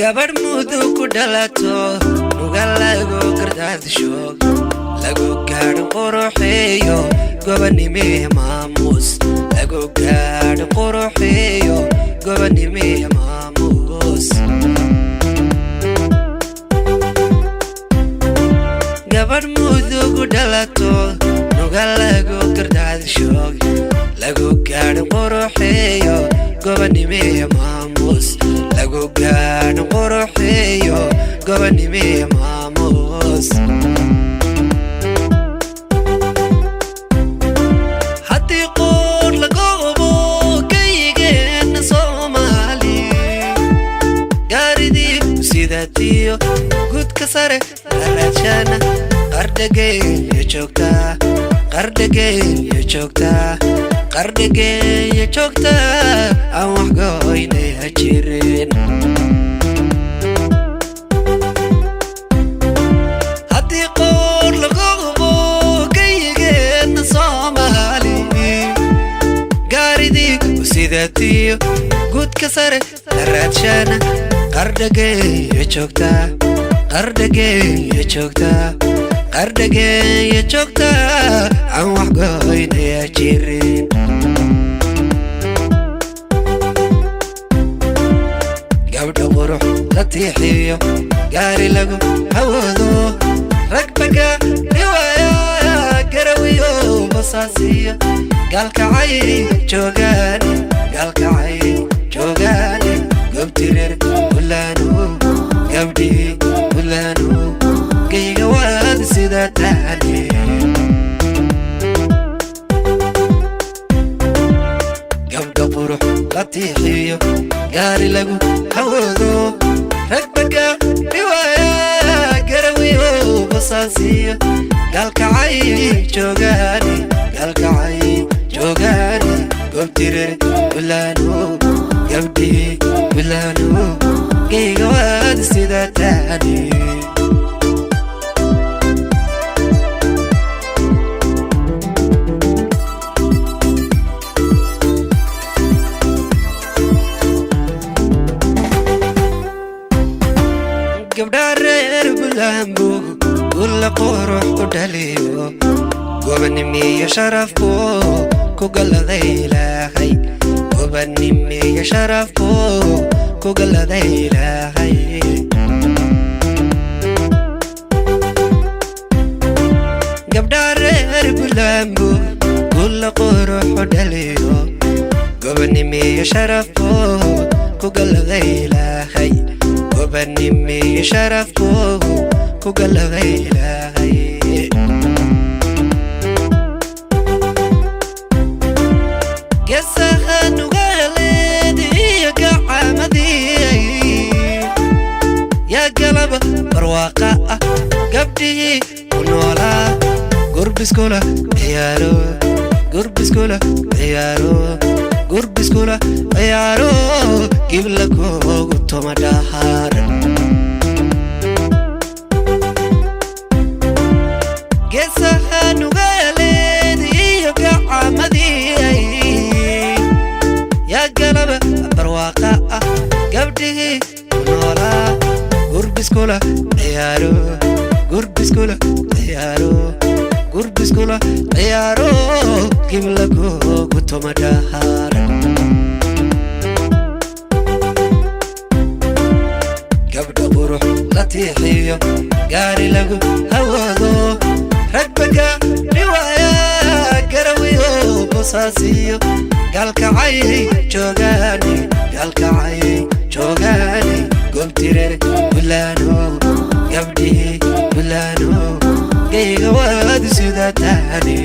gabar mudug ku dhalato nugal lagu gardaadisho lagu gaadho quruxeeyo gobanime maamuus lagu gaadho quruxeeyo gobanime maamuus gabar mudug ku dhalato nugal lagu gardaadisho lagu gaadho quruxeeyo gobanime maamuus lagu gaadho quruxeeyo gobanime maamuus haddii qoor lagu hubo kaygeena Soomaali gaaridii sidaatiyo gudka sare raajana qardhageeyo joogtaa qardhageeyo joogtaa qardhageeyo joogtaa aan wax goynaya jirin haddii qoor lagu hubo kaygeena Soomaali gaaridii sidaatiyo gudka sare raajana qardhageeyo joogtaa qardhageeyo joogtaa qardhageeyo joogtaa aan wax goynaya jirin gabdha qurux la tiixiyo gaari lagu hawado ragbaga riwaaya garawiyo basaasiyo galkacay joogaani gobtireer ulaanu gabdhi ulaanu gayga waad sida taani gabdha qurux la tiixiyo gaari lagu hawado ragbaga riwaaya garawiyo basaasiyo galkacay joogaani gobtireer ulaanu gabdhi ulaanu gayga waad sida taani gabdha reer bulambu kula qurux ku dhaliyo gobanimiyo sharafku ku galaday ilaahay gobanimiyo sharafku ku galaday ilaahay gabdha reer bulambu kula qurux ku dhaliyo gobanimiyo sharafku ku galaday ilaahay gobanimiyo sharafku ku galaday ilaahay geesaha nugaleediyo gacmadii yaa galaba barwaaqa ah gabdhihii ku noolaa gurbiskula ciyaaro gibla koogu toma dhahaar geesaha nugaleediyo gacmadii yaa galaba barwaaqa ah gabdhihii ku noolaa gurbiskula ciyaaro gibla koogu toma dhahaar gabdha qurux la tiixiyo gaari lagu hawado ragbaga riwaaya garawiyo basaasiyo galkacay joogaani gobtireer ulaanu gabdhi ulaanu gayga waad sida taani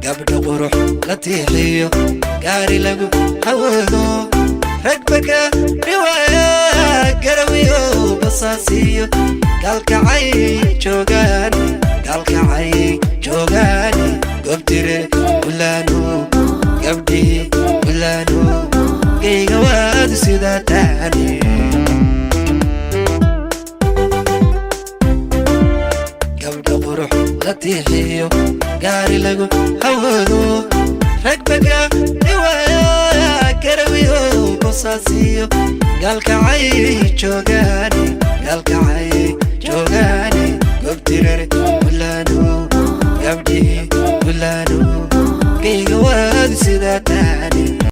gabdha qurux la tiixiyo gaari lagu hawado ragbaga riwaaya garawiyo basaasiyo galkacay joogaani gobtireer ulaanu gabdhi ulaanu gayga waad sida taani gabdha qurux la tiixiyo gaari lagu hawado ركبك نوايا كرويو بصاصيو قالك عاي جوغاني قالك